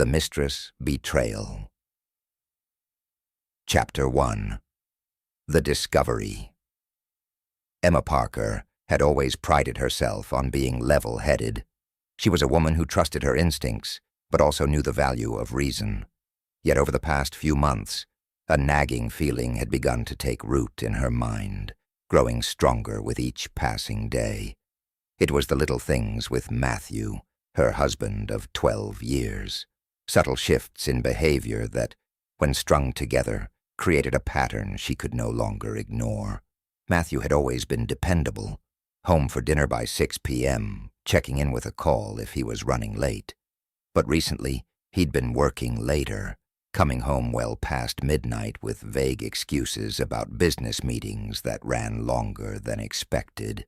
The Mistress Betrayal. Chapter 1. The Discovery. Emma Parker had always prided herself on being level-headed. She was a woman who trusted her instincts, but also knew the value of reason. Yet over the past few months, a nagging feeling had begun to take root in her mind, growing stronger with each passing day. It was the little things with Matthew, her husband of 12 years. Subtle shifts in behavior that, when strung together, created a pattern she could no longer ignore. Matthew had always been dependable, home for dinner by 6 p.m., checking in with a call if he was running late. But recently, he'd been working later, coming home well past midnight with vague excuses about business meetings that ran longer than expected.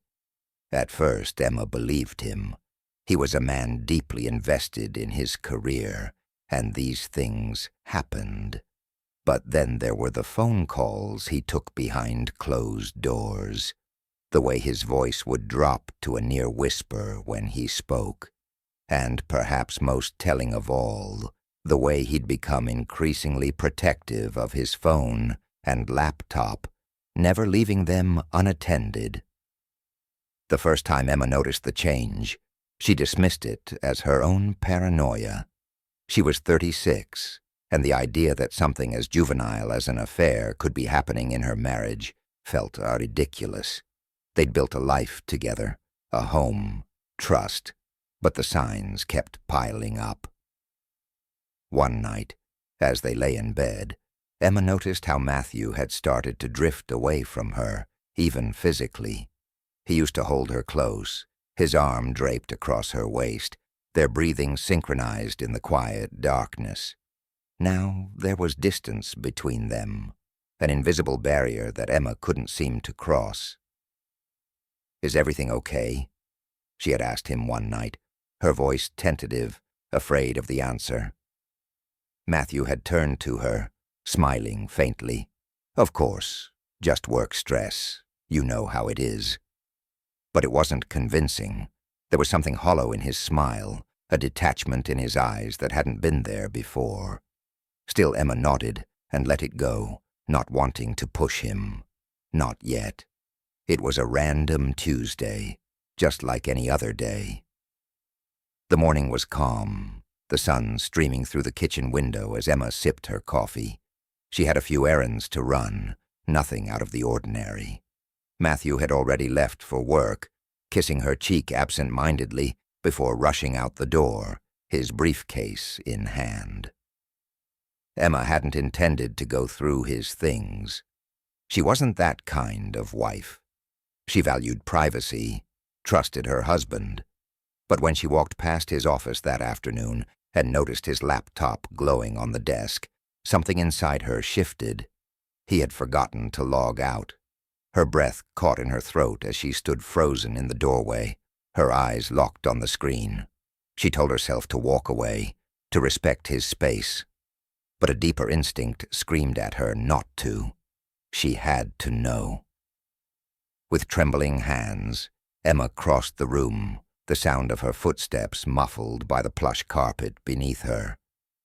At first, Emma believed him. He was a man deeply invested in his career, and these things happened. But then there were the phone calls he took behind closed doors, the way his voice would drop to a near whisper when he spoke, and perhaps most telling of all, the way he'd become increasingly protective of his phone and laptop, never leaving them unattended. The first time Emma noticed the change, she dismissed it as her own paranoia. She was 36, and the idea that something as juvenile as an affair could be happening in her marriage felt ridiculous. They'd built a life together, a home, trust, but the signs kept piling up. One night, as they lay in bed, Emma noticed how Matthew had started to drift away from her, even physically. He used to hold her close, his arm draped across her waist, their breathing synchronized in the quiet darkness. Now there was distance between them, an invisible barrier that Emma couldn't seem to cross. "Is everything okay?" she had asked him one night, her voice tentative, afraid of the answer. Matthew had turned to her, smiling faintly. "Of course, just work stress. You know how it is." But it wasn't convincing. There was something hollow in his smile, a detachment in his eyes that hadn't been there before. Still Emma nodded and let it go, not wanting to push him. Not yet. It was a random Tuesday, just like any other day. The morning was calm, the sun streaming through the kitchen window as Emma sipped her coffee. She had a few errands to run, nothing out of the ordinary. Matthew had already left for work, kissing her cheek absent-mindedly before rushing out the door, his briefcase in hand. Emma hadn't intended to go through his things. She wasn't that kind of wife. She valued privacy, trusted her husband. But when she walked past his office that afternoon and noticed his laptop glowing on the desk, something inside her shifted. He had forgotten to log out. Her breath caught in her throat as she stood frozen in the doorway, her eyes locked on the screen. She told herself to walk away, to respect his space. But a deeper instinct screamed at her not to. She had to know. With trembling hands, Emma crossed the room, the sound of her footsteps muffled by the plush carpet beneath her.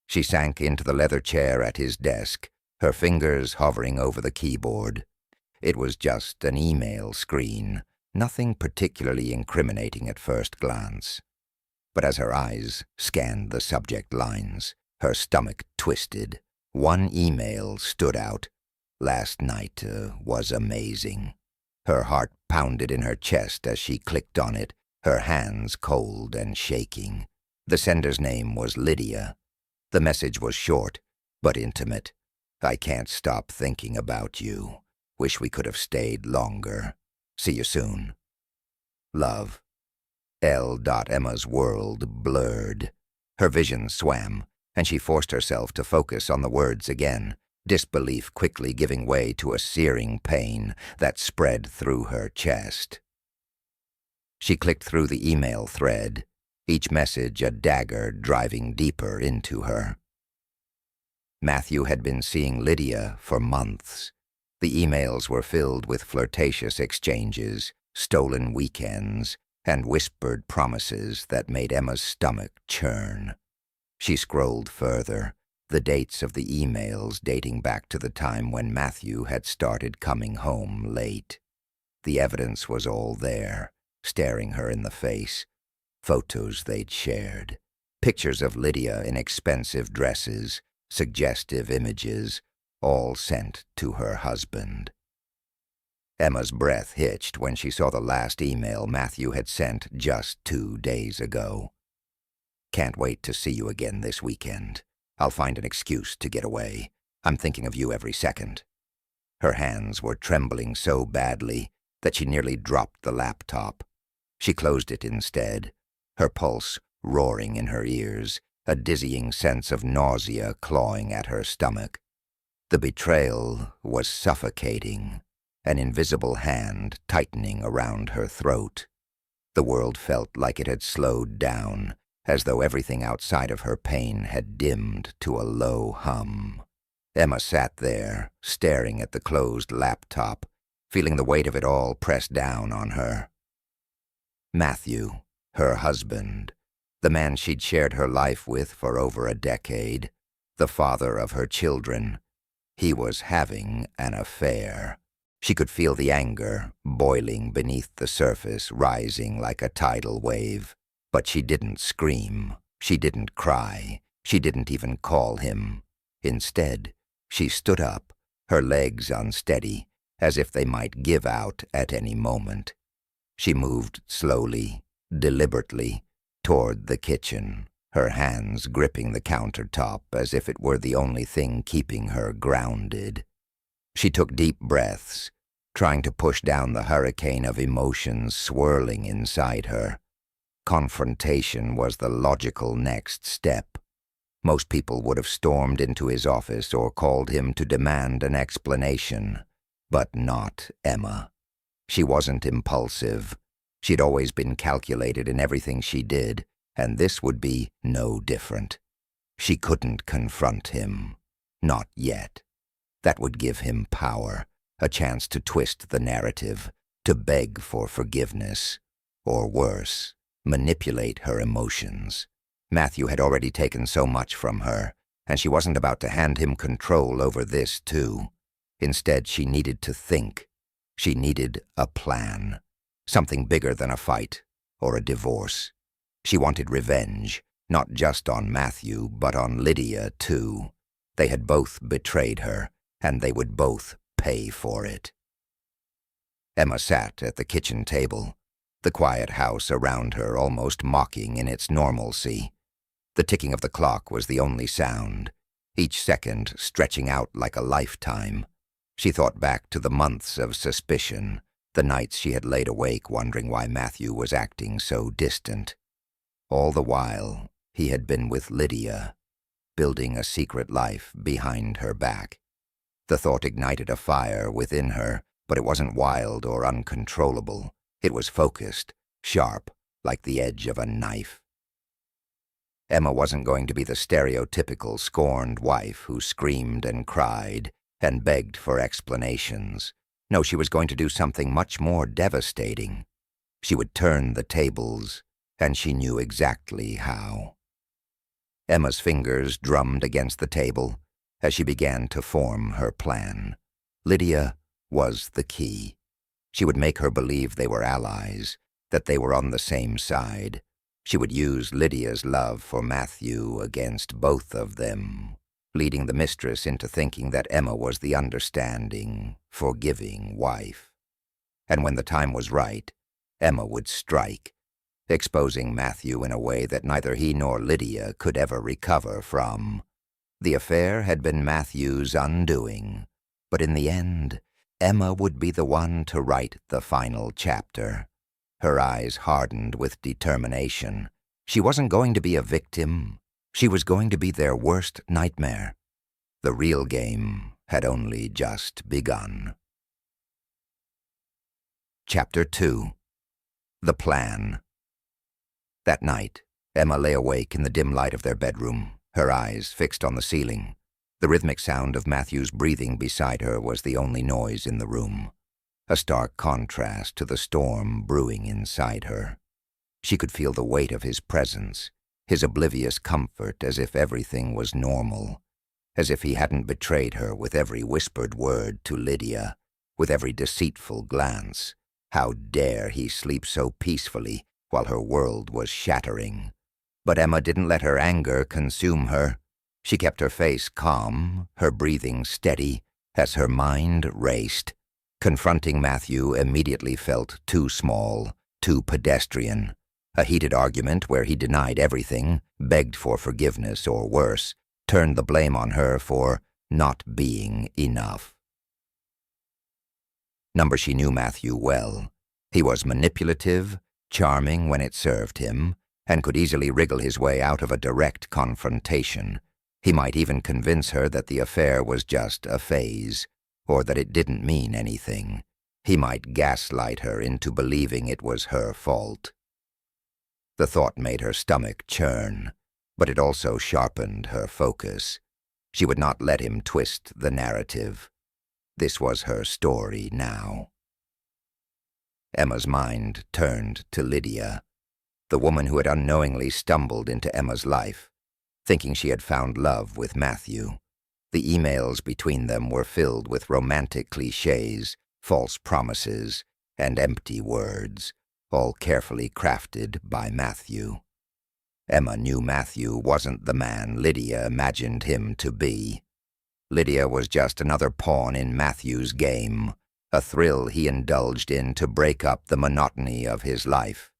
She sank into the leather chair at his desk, her fingers hovering over the keyboard. It was just an email screen, nothing particularly incriminating at first glance. But as her eyes scanned the subject lines, her stomach twisted. One email stood out. "Last night was amazing." Her heart pounded in her chest as she clicked on it, her hands cold and shaking. The sender's name was Lydia. The message was short, but intimate. "I can't stop thinking about you. Wish we could have stayed longer. See you soon. Love." Emma's world blurred. Her vision swam, and she forced herself to focus on the words again, disbelief quickly giving way to a searing pain that spread through her chest. She clicked through the email thread, each message a dagger driving deeper into her. Matthew had been seeing Lydia for months. The emails were filled with flirtatious exchanges, stolen weekends, and whispered promises that made Emma's stomach churn. She scrolled further, the dates of the emails dating back to the time when Matthew had started coming home late. The evidence was all there, staring her in the face. Photos they'd shared, pictures of Lydia in expensive dresses, suggestive images, all sent to her husband. Emma's breath hitched when she saw the last email Matthew had sent just 2 days ago. "Can't wait to see you again this weekend. I'll find an excuse to get away. I'm thinking of you every second." Her hands were trembling so badly that she nearly dropped the laptop. She closed it instead, her pulse roaring in her ears, a dizzying sense of nausea clawing at her stomach. The betrayal was suffocating, an invisible hand tightening around her throat. The world felt like it had slowed down, as though everything outside of her pain had dimmed to a low hum. Emma sat there, staring at the closed laptop, feeling the weight of it all pressed down on her. Matthew, her husband, the man she'd shared her life with for over a decade, the father of her children, he was having an affair. She could feel the anger boiling beneath the surface, rising like a tidal wave. But she didn't scream, she didn't cry, she didn't even call him. Instead, she stood up, her legs unsteady, as if they might give out at any moment. She moved slowly, deliberately, toward the kitchen, her hands gripping the countertop as if it were the only thing keeping her grounded. She took deep breaths, trying to push down the hurricane of emotions swirling inside her. Confrontation was the logical next step. Most people would have stormed into his office or called him to demand an explanation, but not Emma. She wasn't impulsive. She'd always been calculated in everything she did, and this would be no different. She couldn't confront him. Not yet. That would give him power, a chance to twist the narrative, to beg for forgiveness, or worse, manipulate her emotions. Matthew had already taken so much from her, and she wasn't about to hand him control over this too. Instead, she needed to think. She needed a plan, something bigger than a fight or a divorce. She wanted revenge, not just on Matthew, but on Lydia too. They had both betrayed her, and they would both pay for it. Emma sat at the kitchen table, the quiet house around her almost mocking in its normalcy. The ticking of the clock was the only sound, each second stretching out like a lifetime. She thought back to the months of suspicion, the nights she had laid awake wondering why Matthew was acting so distant. All the while, he had been with Lydia, building a secret life behind her back. The thought ignited a fire within her, but it wasn't wild or uncontrollable. It was focused, sharp, like the edge of a knife. Emma wasn't going to be the stereotypical scorned wife who screamed and cried and begged for explanations. No, she was going to do something much more devastating. She would turn the tables, and she knew exactly how. Emma's fingers drummed against the table as she began to form her plan. Lydia was the key. She would make her believe they were allies, that they were on the same side. She would use Lydia's love for Matthew against both of them, leading the mistress into thinking that Emma was the understanding, forgiving wife. And when the time was right, Emma would strike, exposing Matthew in a way that neither he nor Lydia could ever recover from. The affair had been Matthew's undoing, but in the end, Emma would be the one to write the final chapter. Her eyes hardened with determination. She wasn't going to be a victim. She was going to be their worst nightmare. The real game had only just begun. Chapter 2. The Plan. That night, Emma lay awake in the dim light of their bedroom, her eyes fixed on the ceiling. The rhythmic sound of Matthew's breathing beside her was the only noise in the room, a stark contrast to the storm brewing inside her. She could feel the weight of his presence, his oblivious comfort as if everything was normal, as if he hadn't betrayed her with every whispered word to Lydia, with every deceitful glance. How dare he sleep so peacefully while her world was shattering? But Emma didn't let her anger consume her. She kept her face calm, her breathing steady, as her mind raced. Confronting Matthew immediately felt too small, too pedestrian. A heated argument where he denied everything, begged for forgiveness or worse, turned the blame on her for not being enough. She knew Matthew well. He was manipulative, charming when it served him, and could easily wriggle his way out of a direct confrontation. He might even convince her that the affair was just a phase, or that it didn't mean anything. He might gaslight her into believing it was her fault. The thought made her stomach churn, but it also sharpened her focus. She would not let him twist the narrative. This was her story now. Emma's mind turned to Lydia, the woman who had unknowingly stumbled into Emma's life, thinking she had found love with Matthew. The emails between them were filled with romantic clichés, false promises, and empty words, all carefully crafted by Matthew. Emma knew Matthew wasn't the man Lydia imagined him to be. Lydia was just another pawn in Matthew's game, a thrill he indulged in to break up the monotony of his life.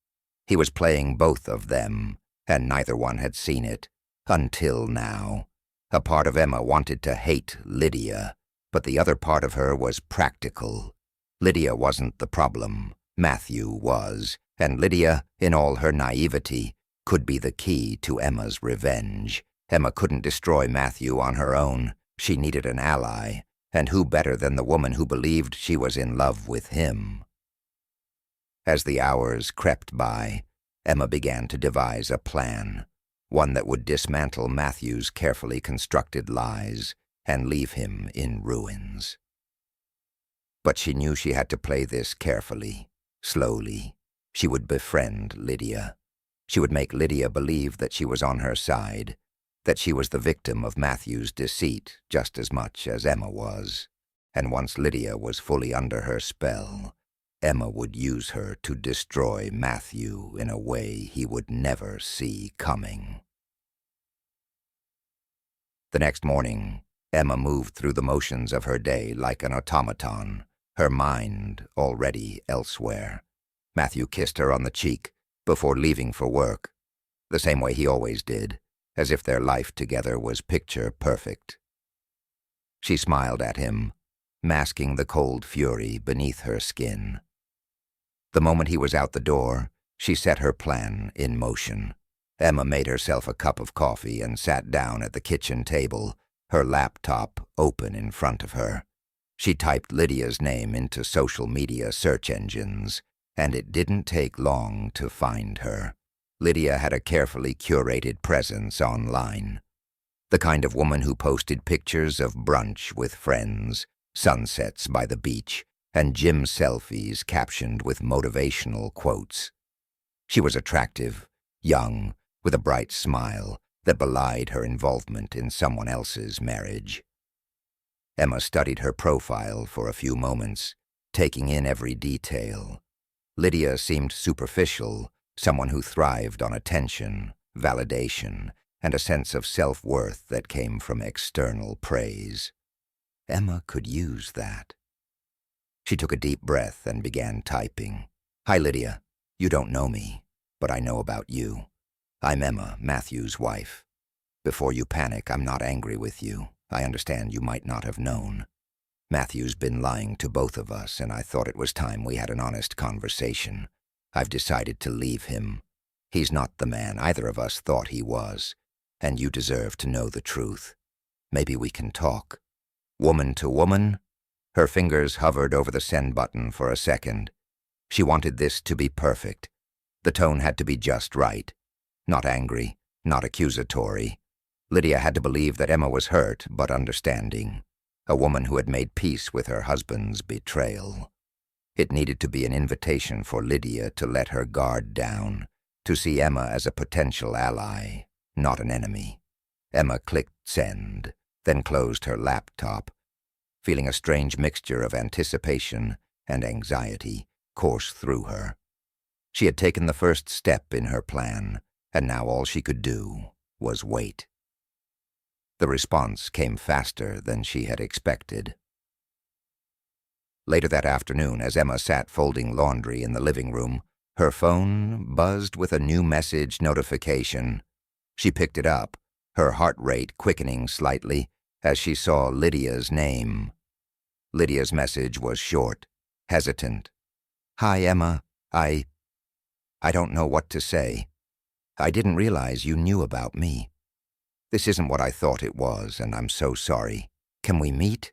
He was playing both of them, and neither one had seen it, until now. A part of Emma wanted to hate Lydia, but the other part of her was practical. Lydia wasn't the problem, Matthew was, and Lydia, in all her naivety, could be the key to Emma's revenge. Emma couldn't destroy Matthew on her own. She needed an ally, and who better than the woman who believed she was in love with him? As the hours crept by, Emma began to devise a plan, one that would dismantle Matthew's carefully constructed lies and leave him in ruins. But she knew she had to play this carefully, slowly. She would befriend Lydia. She would make Lydia believe that she was on her side, that she was the victim of Matthew's deceit just as much as Emma was. And once Lydia was fully under her spell, Emma would use her to destroy Matthew in a way he would never see coming. The next morning, Emma moved through the motions of her day like an automaton, her mind already elsewhere. Matthew kissed her on the cheek before leaving for work, the same way he always did, as if their life together was picture perfect. She smiled at him, masking the cold fury beneath her skin. The moment he was out the door, she set her plan in motion. Emma made herself a cup of coffee and sat down at the kitchen table, her laptop open in front of her. She typed Lydia's name into social media search engines, and it didn't take long to find her. Lydia had a carefully curated presence online. The kind of woman who posted pictures of brunch with friends, sunsets by the beach, and gym selfies captioned with motivational quotes. She was attractive, young, with a bright smile that belied her involvement in someone else's marriage. Emma studied her profile for a few moments, taking in every detail. Lydia seemed superficial, someone who thrived on attention, validation, and a sense of self-worth that came from external praise. Emma could use that. She took a deep breath and began typing. "Hi, Lydia. You don't know me, but I know about you. I'm Emma, Matthew's wife. Before you panic, I'm not angry with you. I understand you might not have known. Matthew's been lying to both of us, and I thought it was time we had an honest conversation. I've decided to leave him. He's not the man either of us thought he was, and you deserve to know the truth. Maybe we can talk. Woman to woman?" Her fingers hovered over the send button for a second. She wanted this to be perfect. The tone had to be just right. Not angry, not accusatory. Lydia had to believe that Emma was hurt but understanding. A woman who had made peace with her husband's betrayal. It needed to be an invitation for Lydia to let her guard down, to see Emma as a potential ally, not an enemy. Emma clicked send, then closed her laptop, feeling a strange mixture of anticipation and anxiety course through her. She had taken the first step in her plan, and now all she could do was wait. The response came faster than she had expected. Later that afternoon, as Emma sat folding laundry in the living room, her phone buzzed with a new message notification. She picked it up, her heart rate quickening slightly as she saw Lydia's name. Lydia's message was short, hesitant. "Hi, Emma. I don't know what to say. I didn't realize you knew about me. This isn't what I thought it was, and I'm so sorry. Can we meet?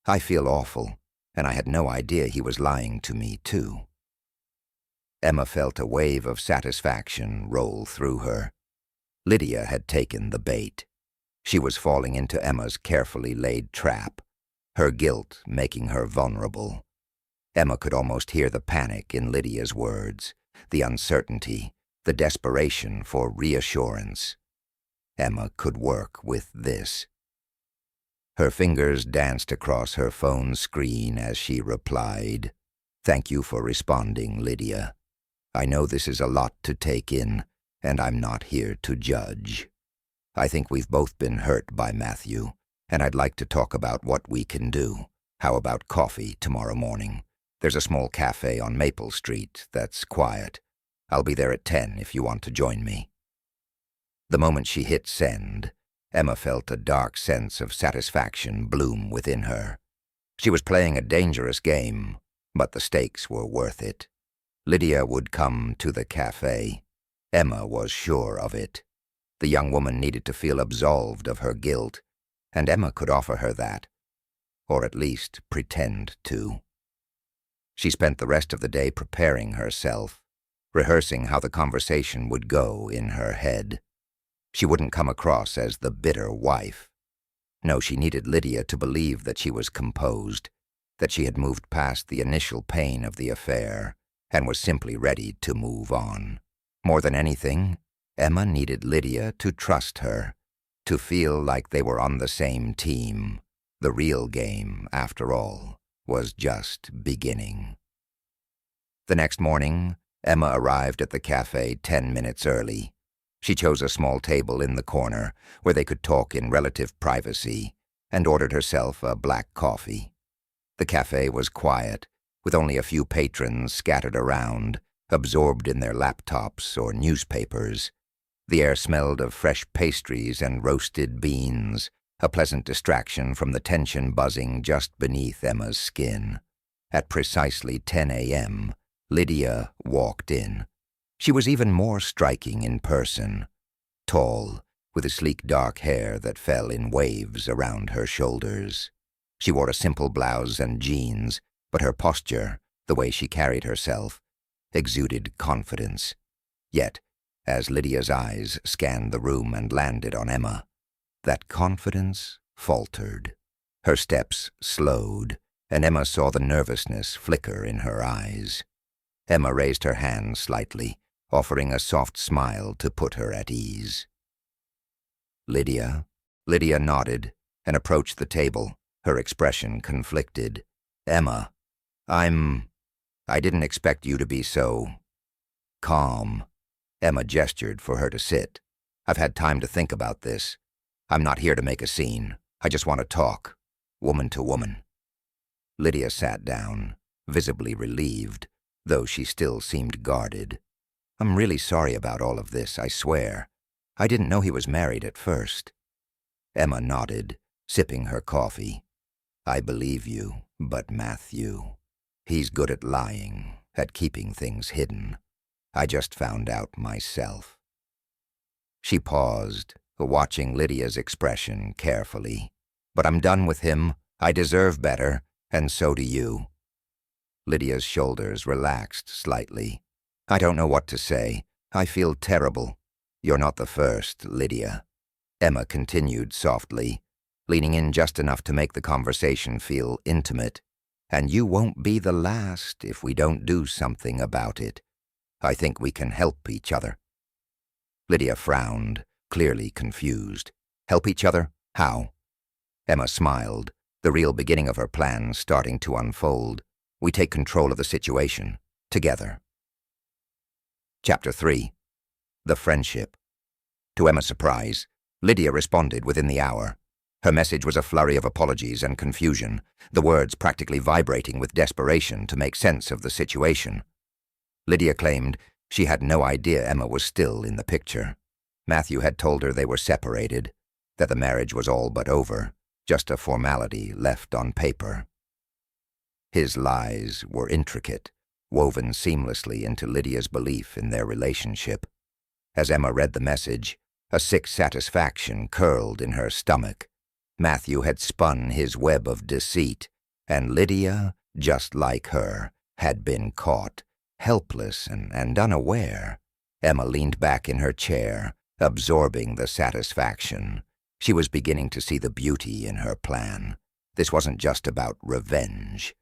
I feel awful, and I had no idea he was lying to me, too." Emma felt a wave of satisfaction roll through her. Lydia had taken the bait. She was falling into Emma's carefully laid trap, her guilt making her vulnerable. Emma could almost hear the panic in Lydia's words, the uncertainty, the desperation for reassurance. Emma could work with this. Her fingers danced across her phone screen as she replied, "Thank you for responding, Lydia. I know this is a lot to take in, and I'm not here to judge. I think we've both been hurt by Matthew, and I'd like to talk about what we can do. How about coffee tomorrow morning? There's a small cafe on Maple Street that's quiet. I'll be there at 10 if you want to join me." The moment she hit send, Emma felt a dark sense of satisfaction bloom within her. She was playing a dangerous game, but the stakes were worth it. Lydia would come to the cafe. Emma was sure of it. The young woman needed to feel absolved of her guilt, and Emma could offer her that, or at least pretend to. She spent the rest of the day preparing herself, rehearsing how the conversation would go in her head. She wouldn't come across as the bitter wife. No, she needed Lydia to believe that she was composed, that she had moved past the initial pain of the affair and was simply ready to move on. More than anything, Emma needed Lydia to trust her, to feel like they were on the same team. The real game, after all, was just beginning. The next morning, Emma arrived at the cafe 10 minutes early. She chose a small table in the corner where they could talk in relative privacy and ordered herself a black coffee. The cafe was quiet, with only a few patrons scattered around, absorbed in their laptops or newspapers. The air smelled of fresh pastries and roasted beans, a pleasant distraction from the tension buzzing just beneath Emma's skin. At precisely 10 a.m., Lydia walked in. She was even more striking in person. Tall, with a sleek dark hair that fell in waves around her shoulders. She wore a simple blouse and jeans, but her posture, the way she carried herself, exuded confidence. Yet, as Lydia's eyes scanned the room and landed on Emma, that confidence faltered. Her steps slowed, and Emma saw the nervousness flicker in her eyes. Emma raised her hand slightly, offering a soft smile to put her at ease. "Lydia?" Lydia nodded and approached the table, her expression conflicted. "Emma, I didn't expect you to be so calm." Emma gestured for her to sit. "I've had time to think about this. I'm not here to make a scene. I just want to talk, woman to woman." Lydia sat down, visibly relieved, though she still seemed guarded. "I'm really sorry about all of this, I swear. I didn't know he was married at first." Emma nodded, sipping her coffee. "I believe you, but Matthew, he's good at lying, at keeping things hidden. I just found out myself." She paused, watching Lydia's expression carefully. "But I'm done with him. I deserve better, and so do you." Lydia's shoulders relaxed slightly. "I don't know what to say. I feel terrible." "You're not the first, Lydia," Emma continued softly, leaning in just enough to make the conversation feel intimate. "And you won't be the last if we don't do something about it. I think we can help each other." Lydia frowned, clearly confused. Help each other? How? Emma smiled, the real beginning of her plan starting to unfold. We take control of the situation, together. Chapter 3. The Friendship. To Emma's surprise, Lydia responded within the hour. Her message was a flurry of apologies and confusion, the words practically vibrating with desperation to make sense of the situation. Lydia claimed she had no idea Emma was still in the picture. Matthew had told her they were separated, that the marriage was all but over, just a formality left on paper. His lies were intricate, woven seamlessly into Lydia's belief in their relationship. As Emma read the message, a sick satisfaction curled in her stomach. Matthew had spun his web of deceit, and Lydia, just like her, had been caught, helpless and unaware. Emma leaned back in her chair, absorbing the satisfaction. She was beginning to see the beauty in her plan. This wasn't just about revenge.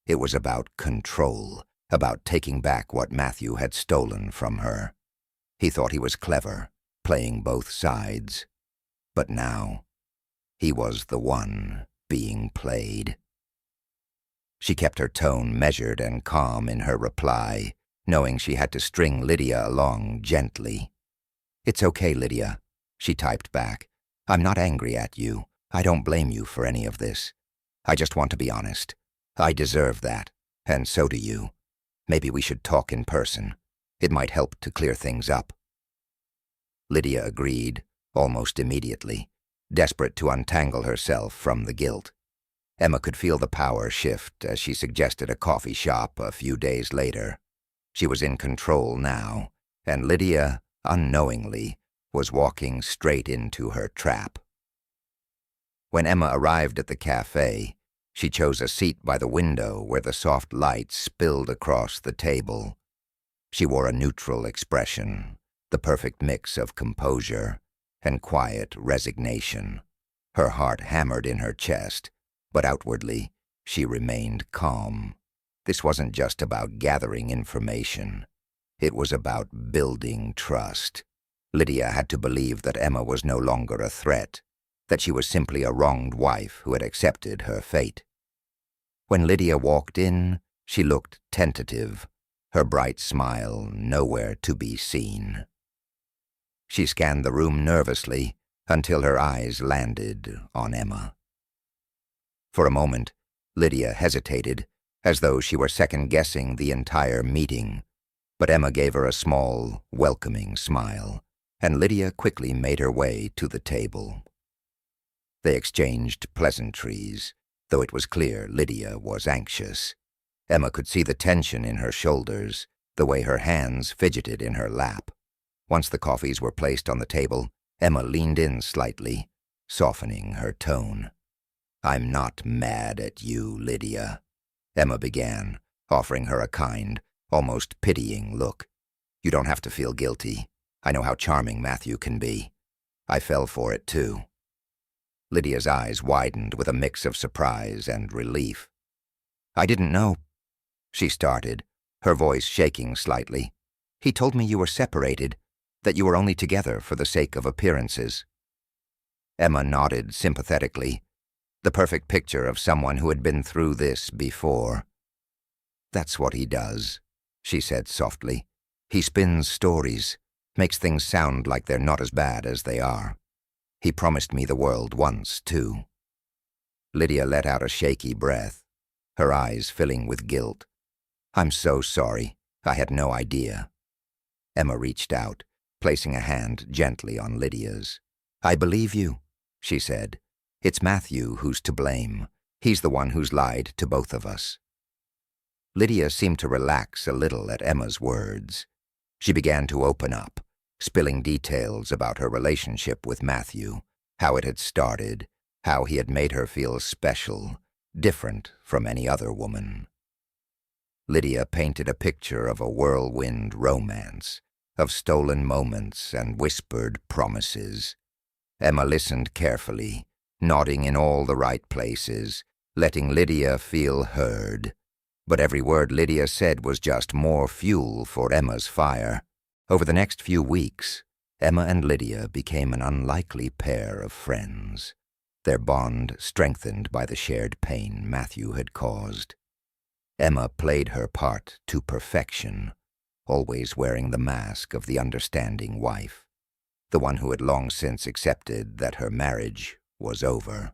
It was about control, about taking back what Matthew had stolen from her. He thought he was clever, playing both sides. But now, he was the one being played. She kept her tone measured and calm in her reply, knowing she had to string Lydia along gently. "It's okay, Lydia," she typed back. "I'm not angry at you. I don't blame you for any of this. I just want to be honest. I deserve that, and so do you. Maybe we should talk in person. It might help to clear things up." Lydia agreed, almost immediately, desperate to untangle herself from the guilt. Emma could feel the power shift as she suggested a coffee shop a few days later. She was in control now, and Lydia, unknowingly, was walking straight into her trap. When Emma arrived at the cafe, she chose a seat by the window where the soft light spilled across the table. She wore a neutral expression, the perfect mix of composure and quiet resignation. Her heart hammered in her chest, but outwardly she remained calm. This wasn't just about gathering information. It was about building trust. Lydia had to believe that Emma was no longer a threat, that she was simply a wronged wife who had accepted her fate. When Lydia walked in, she looked tentative, her bright smile nowhere to be seen. She scanned the room nervously until her eyes landed on Emma. For a moment, Lydia hesitated, as though she were second-guessing the entire meeting, but Emma gave her a small, welcoming smile, and Lydia quickly made her way to the table. They exchanged pleasantries, though it was clear Lydia was anxious. Emma could see the tension in her shoulders, the way her hands fidgeted in her lap. Once the coffees were placed on the table, Emma leaned in slightly, softening her tone. "I'm not mad at you, Lydia," Emma began, offering her a kind, almost pitying look. "You don't have to feel guilty. I know how charming Matthew can be. I fell for it, too." Lydia's eyes widened with a mix of surprise and relief. "I didn't know," she started, her voice shaking slightly. "He told me you were separated, that you were only together for the sake of appearances." Emma nodded sympathetically, the perfect picture of someone who had been through this before. "That's what he does," she said softly. "He spins stories, makes things sound like they're not as bad as they are. He promised me the world once, too." Lydia let out a shaky breath, her eyes filling with guilt. "I'm so sorry. I had no idea." Emma reached out, placing a hand gently on Lydia's. "I believe you," she said. "It's Matthew who's to blame. He's the one who's lied to both of us." Lydia seemed to relax a little at Emma's words. She began to open up, spilling details about her relationship with Matthew, how it had started, how he had made her feel special, different from any other woman. Lydia painted a picture of a whirlwind romance, of stolen moments and whispered promises. Emma listened carefully, nodding in all the right places, letting Lydia feel heard. But every word Lydia said was just more fuel for Emma's fire. Over the next few weeks, Emma and Lydia became an unlikely pair of friends, their bond strengthened by the shared pain Matthew had caused. Emma played her part to perfection, always wearing the mask of the understanding wife, the one who had long since accepted that her marriage was over.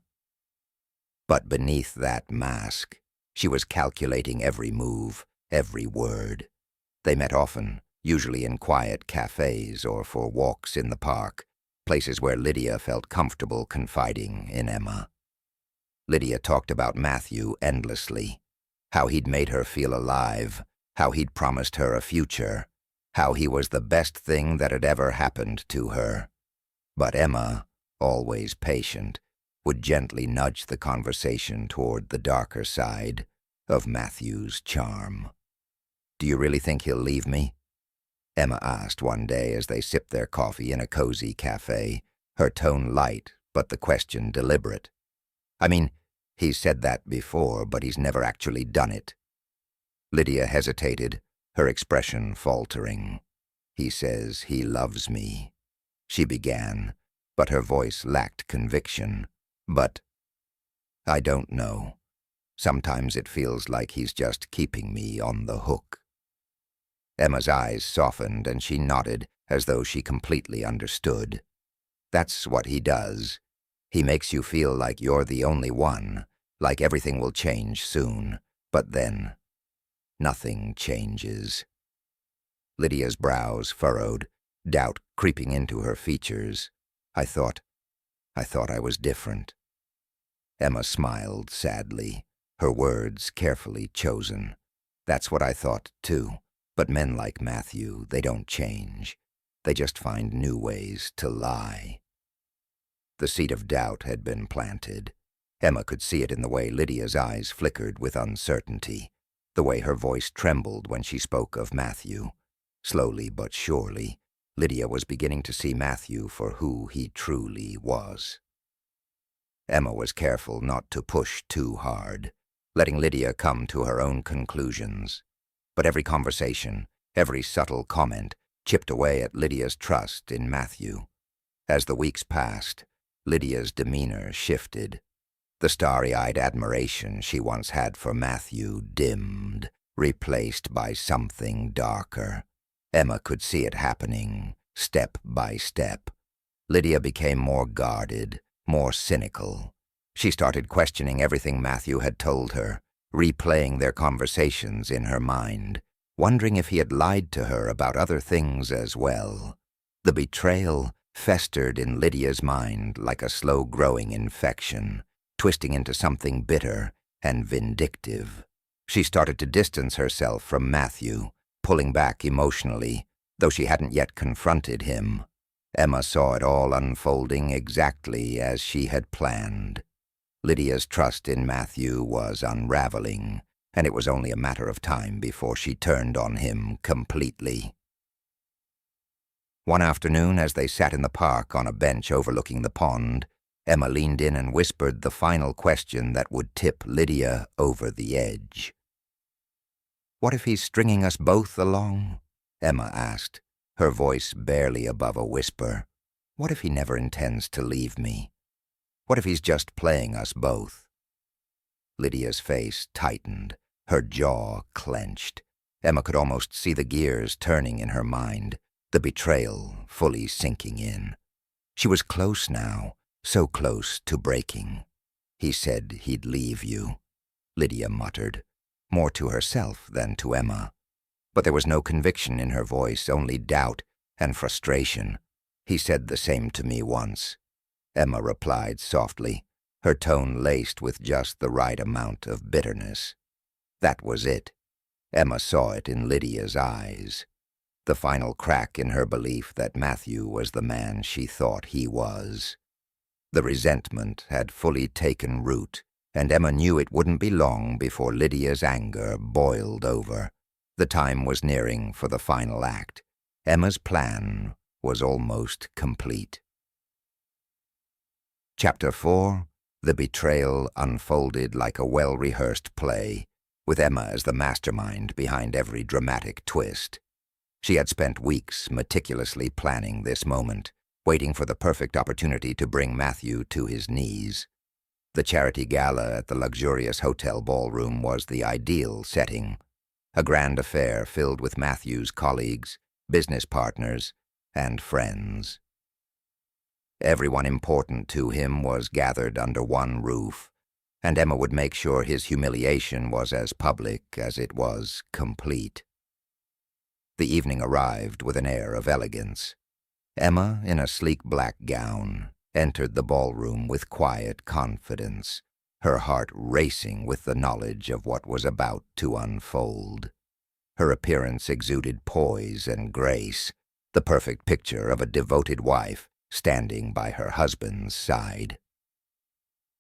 But beneath that mask, she was calculating every move, every word. They met often, usually in quiet cafes or for walks in the park, places where Lydia felt comfortable confiding in Emma. Lydia talked about Matthew endlessly, how he'd made her feel alive, how he'd promised her a future, how he was the best thing that had ever happened to her. But Emma, always patient, would gently nudge the conversation toward the darker side of Matthew's charm. "Do you really think he'll leave me?" Emma asked one day as they sipped their coffee in a cozy cafe, her tone light, but the question deliberate. "I mean, he's said that before, but he's never actually done it." Lydia hesitated, her expression faltering. "He says he loves me," she began, but her voice lacked conviction. "But I don't know. Sometimes it feels like he's just keeping me on the hook." Emma's eyes softened and she nodded as though she completely understood. "That's what he does. He makes you feel like you're the only one, like everything will change soon, but then nothing changes." Lydia's brows furrowed, doubt creeping into her features. I thought I was different." Emma smiled sadly, her words carefully chosen. "That's what I thought, too. But men like Matthew, they don't change. They just find new ways to lie." The seed of doubt had been planted. Emma could see it in the way Lydia's eyes flickered with uncertainty, the way her voice trembled when she spoke of Matthew. Slowly but surely, Lydia was beginning to see Matthew for who he truly was. Emma was careful not to push too hard, letting Lydia come to her own conclusions. But every conversation, every subtle comment, chipped away at Lydia's trust in Matthew. As the weeks passed, Lydia's demeanor shifted. The starry-eyed admiration she once had for Matthew dimmed, replaced by something darker. Emma could see it happening, step by step. Lydia became more guarded, more cynical. She started questioning everything Matthew had told her, replaying their conversations in her mind, wondering if he had lied to her about other things as well. The betrayal festered in Lydia's mind like a slow-growing infection, twisting into something bitter and vindictive. She started to distance herself from Matthew, pulling back emotionally, though she hadn't yet confronted him. Emma saw it all unfolding exactly as she had planned. Lydia's trust in Matthew was unraveling, and it was only a matter of time before she turned on him completely. One afternoon, as they sat in the park on a bench overlooking the pond, Emma leaned in and whispered the final question that would tip Lydia over the edge. "What if he's stringing us both along?" Emma asked, her voice barely above a whisper. "What if he never intends to leave me? What if he's just playing us both?" Lydia's face tightened, her jaw clenched. Emma could almost see the gears turning in her mind, the betrayal fully sinking in. She was close now, so close to breaking. "He said he'd leave you," Lydia muttered, more to herself than to Emma. But there was no conviction in her voice, only doubt and frustration. "He said the same to me once," Emma replied softly, her tone laced with just the right amount of bitterness. That was it. Emma saw it in Lydia's eyes. The final crack in her belief that Matthew was the man she thought he was. The resentment had fully taken root, and Emma knew it wouldn't be long before Lydia's anger boiled over. The time was nearing for the final act. Emma's plan was almost complete. Chapter 4. The betrayal unfolded like a well-rehearsed play, with Emma as the mastermind behind every dramatic twist. She had spent weeks meticulously planning this moment, waiting for the perfect opportunity to bring Matthew to his knees. The charity gala at the luxurious hotel ballroom was the ideal setting, a grand affair filled with Matthew's colleagues, business partners, and friends. Everyone important to him was gathered under one roof, and Emma would make sure his humiliation was as public as it was complete. The evening arrived with an air of elegance. Emma, in a sleek black gown, entered the ballroom with quiet confidence, her heart racing with the knowledge of what was about to unfold. Her appearance exuded poise and grace, the perfect picture of a devoted wife standing by her husband's side.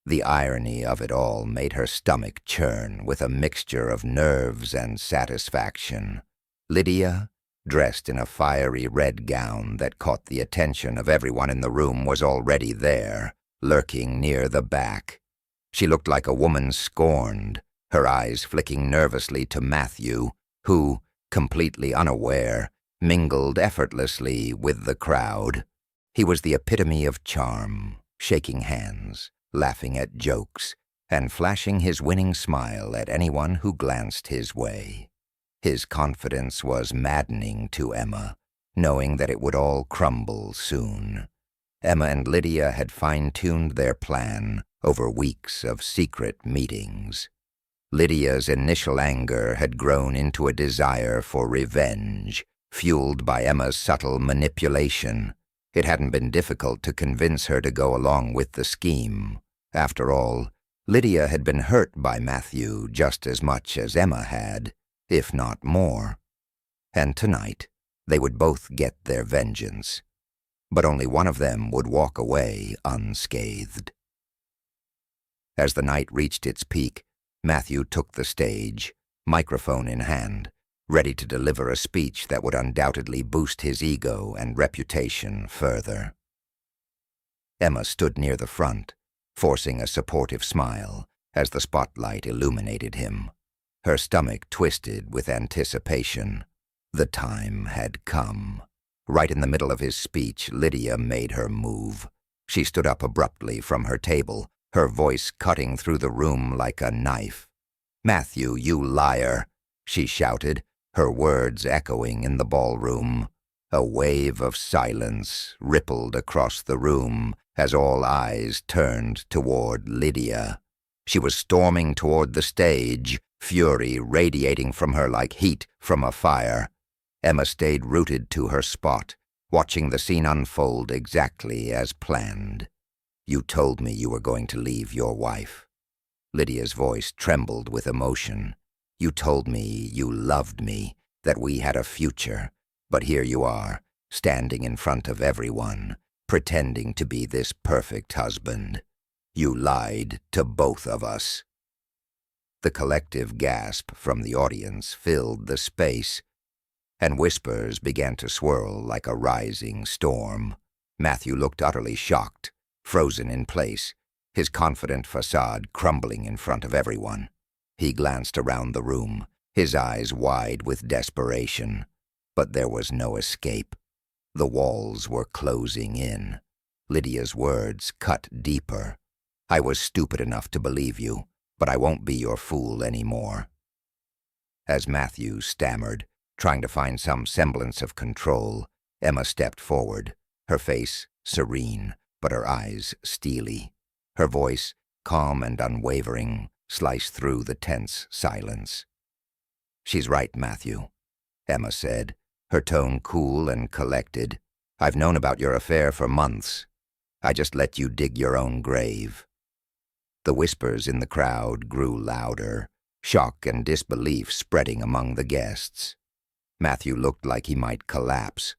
The irony of it all made her stomach churn with a mixture of nerves and satisfaction. Lydia, dressed in a fiery red gown that caught the attention of everyone in the room, was already there, lurking near the back. She looked like a woman scorned, her eyes flicking nervously to Matthew, who, completely unaware, mingled effortlessly with the crowd. He was the epitome of charm, shaking hands, laughing at jokes, and flashing his winning smile at anyone who glanced his way. His confidence was maddening to Emma, knowing that it would all crumble soon. Emma and Lydia had fine-tuned their plan over weeks of secret meetings. Lydia's initial anger had grown into a desire for revenge, fueled by Emma's subtle manipulation. It hadn't been difficult to convince her to go along with the scheme. After all, Lydia had been hurt by Matthew just as much as Emma had, if not more. And tonight, they would both get their vengeance. But only one of them would walk away unscathed. As the night reached its peak, Matthew took the stage, microphone in hand, ready to deliver a speech that would undoubtedly boost his ego and reputation further. Emma stood near the front, forcing a supportive smile as the spotlight illuminated him. Her stomach twisted with anticipation. The time had come. Right in the middle of his speech, Lydia made her move. She stood up abruptly from her table, her voice cutting through the room like a knife. "Matthew, you liar!" she shouted, her words echoing in the ballroom. A wave of silence rippled across the room as all eyes turned toward Lydia. She was storming toward the stage, fury radiating from her like heat from a fire. Emma stayed rooted to her spot, watching the scene unfold exactly as planned. "You told me you were going to leave your wife." Lydia's voice trembled with emotion. "You told me you loved me, that we had a future, but here you are, standing in front of everyone, pretending to be this perfect husband. You lied to both of us." The collective gasp from the audience filled the space, and whispers began to swirl like a rising storm. Matthew looked utterly shocked, frozen in place, his confident facade crumbling in front of everyone. He glanced around the room, his eyes wide with desperation. But there was no escape. The walls were closing in. Lydia's words cut deeper. "I was stupid enough to believe you, but I won't be your fool anymore." As Matthew stammered, trying to find some semblance of control, Emma stepped forward, her face serene, but her eyes steely. Her voice, calm and unwavering, sliced through the tense silence. "She's right, Matthew," Emma said, her tone cool and collected. "I've known about your affair for months. I just let you dig your own grave." The whispers in the crowd grew louder, shock and disbelief spreading among the guests. Matthew looked like he might collapse.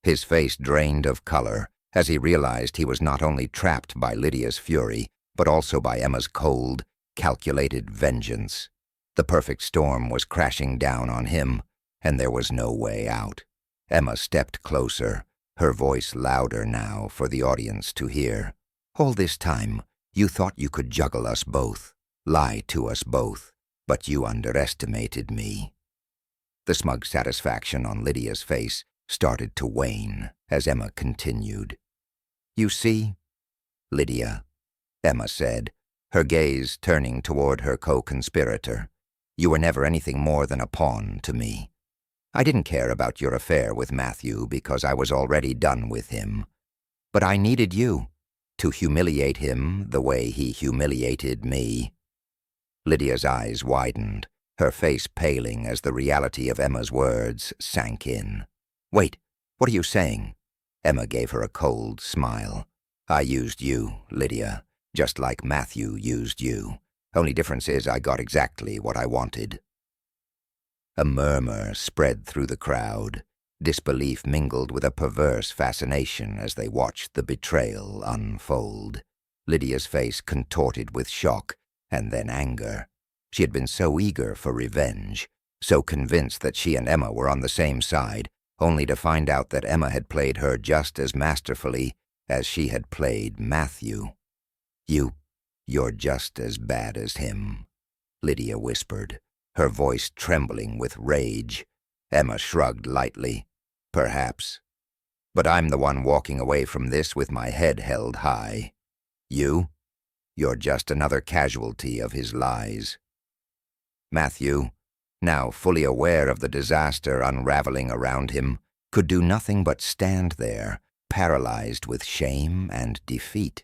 His face drained of color as he realized he was not only trapped by Lydia's fury, but also by Emma's cold, calculated vengeance. The perfect storm was crashing down on him, and there was no way out. Emma stepped closer, her voice louder now for the audience to hear. "All this time, you thought you could juggle us both, lie to us both, but you underestimated me." The smug satisfaction on Lydia's face started to wane as Emma continued. "You see, Lydia," Emma said, her gaze turning toward her co-conspirator, "you were never anything more than a pawn to me. I didn't care about your affair with Matthew because I was already done with him. But I needed you to humiliate him the way he humiliated me." Lydia's eyes widened, her face paling as the reality of Emma's words sank in. "Wait, what are you saying?" Emma gave her a cold smile. "I used you, Lydia, just like Matthew used you. Only difference is I got exactly what I wanted." A murmur spread through the crowd, disbelief mingled with a perverse fascination as they watched the betrayal unfold. Lydia's face contorted with shock and then anger. She had been so eager for revenge, so convinced that she and Emma were on the same side, only to find out that Emma had played her just as masterfully as she had played Matthew. You're just as bad as him," Lydia whispered, her voice trembling with rage. Emma shrugged lightly. "Perhaps. But I'm the one walking away from this with my head held high. You're just another casualty of his lies." Matthew, now fully aware of the disaster unraveling around him, could do nothing but stand there, paralyzed with shame and defeat.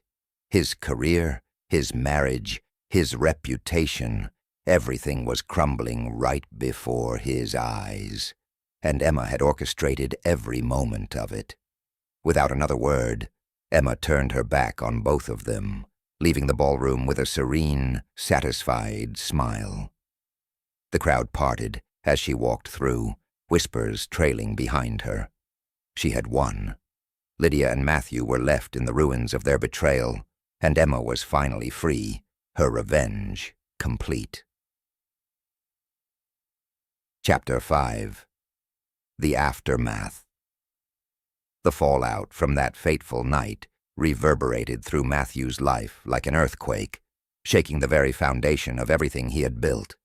His career, his marriage, his reputation, everything was crumbling right before his eyes, and Emma had orchestrated every moment of it. Without another word, Emma turned her back on both of them, leaving the ballroom with a serene, satisfied smile. The crowd parted as she walked through, whispers trailing behind her. She had won. Lydia and Matthew were left in the ruins of their betrayal, and Emma was finally free, her revenge complete. Chapter 5. The Aftermath. The fallout from that fateful night reverberated through Matthew's life like an earthquake, shaking the very foundation of everything he had built.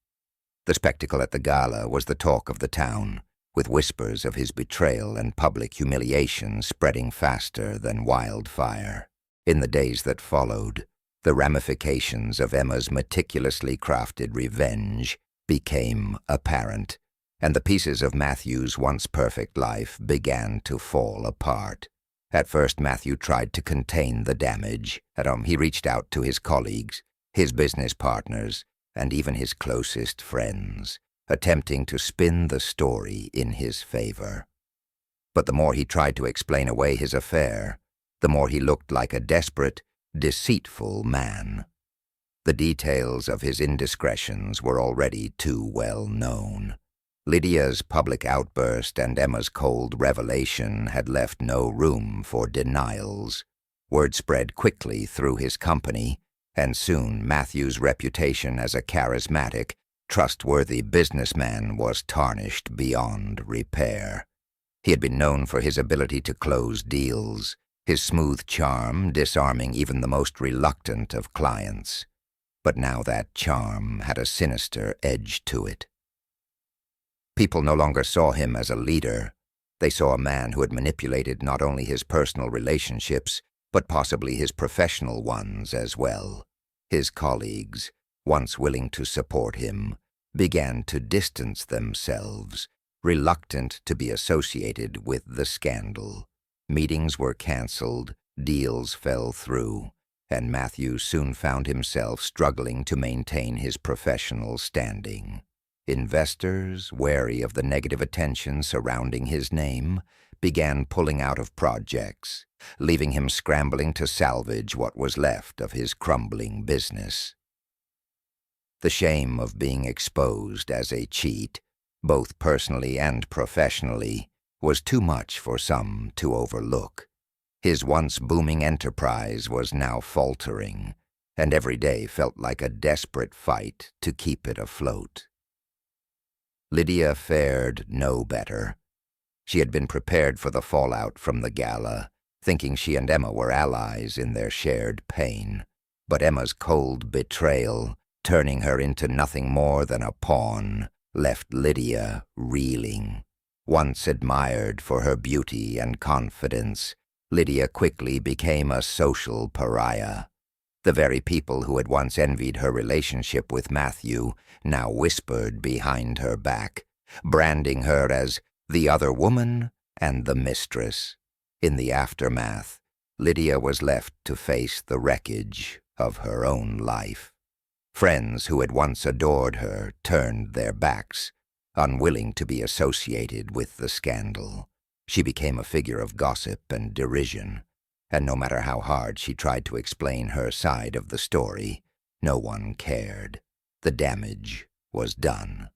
The spectacle at the gala was the talk of the town, with whispers of his betrayal and public humiliation spreading faster than wildfire. In the days that followed, the ramifications of Emma's meticulously crafted revenge became apparent, and the pieces of Matthew's once perfect life began to fall apart. At first, Matthew tried to contain the damage. He reached out to his colleagues, his business partners, and even his closest friends, attempting to spin the story in his favor. But the more he tried to explain away his affair, the more he looked like a desperate, deceitful man. The details of his indiscretions were already too well known. Lydia's public outburst and Emma's cold revelation had left no room for denials. Word spread quickly through his company, and soon Matthew's reputation as a charismatic, trustworthy businessman was tarnished beyond repair. He had been known for his ability to close deals, his smooth charm disarming even the most reluctant of clients. But now that charm had a sinister edge to it. People no longer saw him as a leader. They saw a man who had manipulated not only his personal relationships, but possibly his professional ones as well. His colleagues, once willing to support him, began to distance themselves, reluctant to be associated with the scandal. Meetings were canceled, deals fell through, and Matthew soon found himself struggling to maintain his professional standing. Investors, wary of the negative attention surrounding his name, began pulling out of projects, leaving him scrambling to salvage what was left of his crumbling business. The shame of being exposed as a cheat, both personally and professionally, was too much for some to overlook. His once booming enterprise was now faltering, and every day felt like a desperate fight to keep it afloat. Lydia fared no better. She had been prepared for the fallout from the gala, thinking she and Emma were allies in their shared pain. But Emma's cold betrayal, turning her into nothing more than a pawn, left Lydia reeling. Once admired for her beauty and confidence, Lydia quickly became a social pariah. The very people who had once envied her relationship with Matthew now whispered behind her back, branding her as the other woman and the mistress. In the aftermath, Lydia was left to face the wreckage of her own life. Friends who had once adored her turned their backs, unwilling to be associated with the scandal. She became a figure of gossip and derision, and no matter how hard she tried to explain her side of the story, no one cared. The damage was done.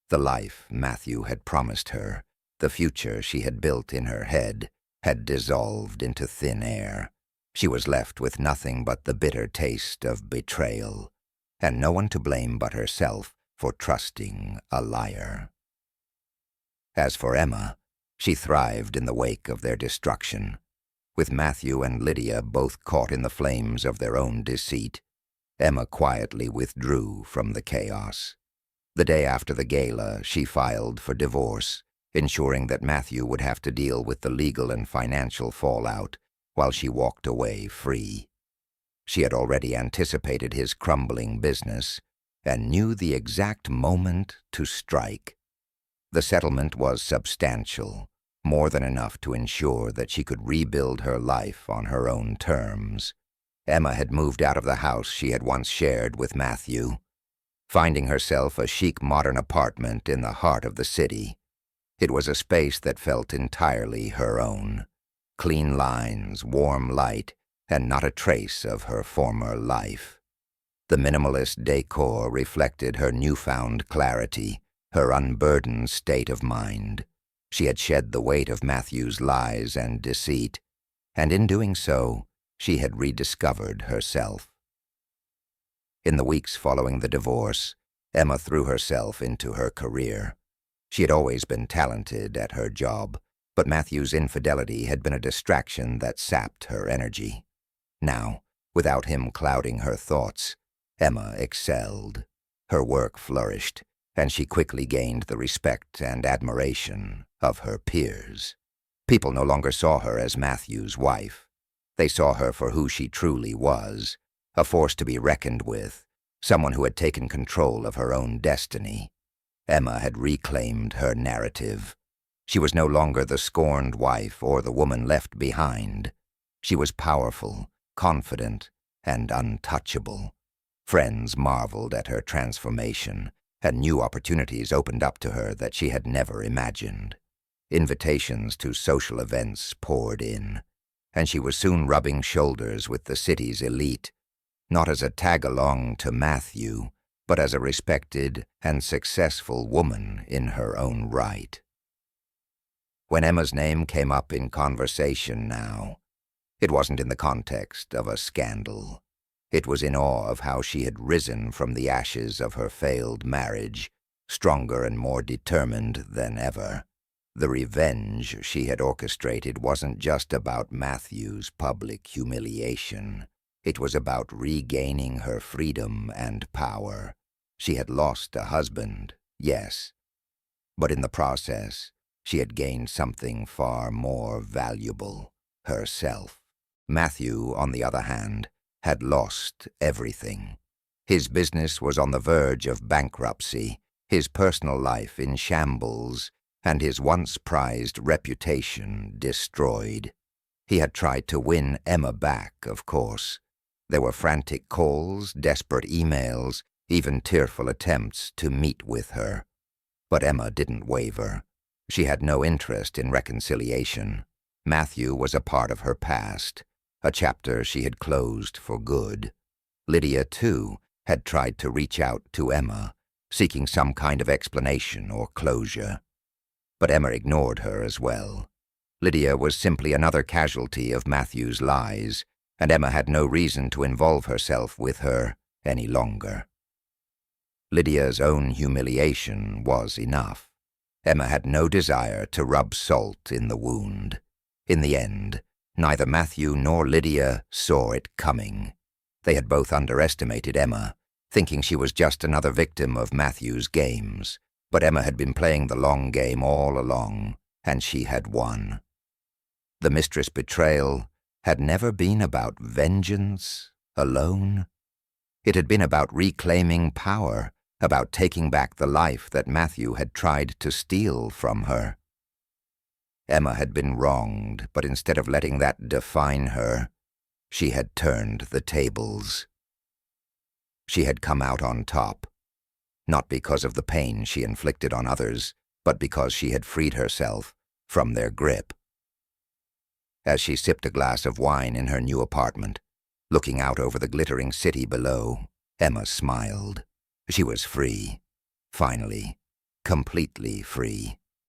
The life Matthew had promised her, the future she had built in her head, had dissolved into thin air. She was left with nothing but the bitter taste of betrayal, and no one to blame but herself for trusting a liar. As for Emma, she thrived in the wake of their destruction. With Matthew and Lydia both caught in the flames of their own deceit, Emma quietly withdrew from the chaos. The day after the gala, she filed for divorce, ensuring that Matthew would have to deal with the legal and financial fallout while she walked away free. She had already anticipated his crumbling business and knew the exact moment to strike. The settlement was substantial, more than enough to ensure that she could rebuild her life on her own terms. Emma had moved out of the house she had once shared with Matthew, finding herself a chic modern apartment in the heart of the city. It was a space that felt entirely her own. Clean lines, warm light, and not a trace of her former life. The minimalist decor reflected her newfound clarity, her unburdened state of mind. She had shed the weight of Matthew's lies and deceit, and in doing so, she had rediscovered herself. In the weeks following the divorce, Emma threw herself into her career. She had always been talented at her job, but Matthew's infidelity had been a distraction that sapped her energy. Now, without him clouding her thoughts, Emma excelled. Her work flourished, and she quickly gained the respect and admiration of her peers. People no longer saw her as Matthew's wife. They saw her for who she truly was, a force to be reckoned with, someone who had taken control of her own destiny. Emma had reclaimed her narrative. She was no longer the scorned wife or the woman left behind. She was powerful, confident, and untouchable. Friends marveled at her transformation, and new opportunities opened up to her that she had never imagined. Invitations to social events poured in, and she was soon rubbing shoulders with the city's elite, not as a tag-along to Matthew, but as a respected and successful woman in her own right. When Emma's name came up in conversation now, it wasn't in the context of a scandal. It was in awe of how she had risen from the ashes of her failed marriage, stronger and more determined than ever. The revenge she had orchestrated wasn't just about Matthew's public humiliation. It was about regaining her freedom and power. She had lost a husband, yes, but in the process, she had gained something far more valuable, herself. Matthew, on the other hand, had lost everything. His business was on the verge of bankruptcy, his personal life in shambles, and his once prized reputation destroyed. He had tried to win Emma back, of course. There were frantic calls, desperate emails, even tearful attempts to meet with her. But Emma didn't waver. She had no interest in reconciliation. Matthew was a part of her past, a chapter she had closed for good. Lydia, too, had tried to reach out to Emma, seeking some kind of explanation or closure. But Emma ignored her as well. Lydia was simply another casualty of Matthew's lies, and Emma had no reason to involve herself with her any longer. Lydia's own humiliation was enough. Emma had no desire to rub salt in the wound. In the end, neither Matthew nor Lydia saw it coming. They had both underestimated Emma, thinking she was just another victim of Matthew's games, But Emma had been playing the long game all along, and she had won. The Mistress betrayal had never been about vengeance alone. It had been about reclaiming power, about taking back the life that Matthew had tried to steal from her. Emma had been wronged, but instead of letting that define her, she had turned the tables. She had come out on top, not because of the pain she inflicted on others, but because she had freed herself from their grip. As she sipped a glass of wine in her new apartment, looking out over the glittering city below, Emma smiled. She was free, finally, completely free.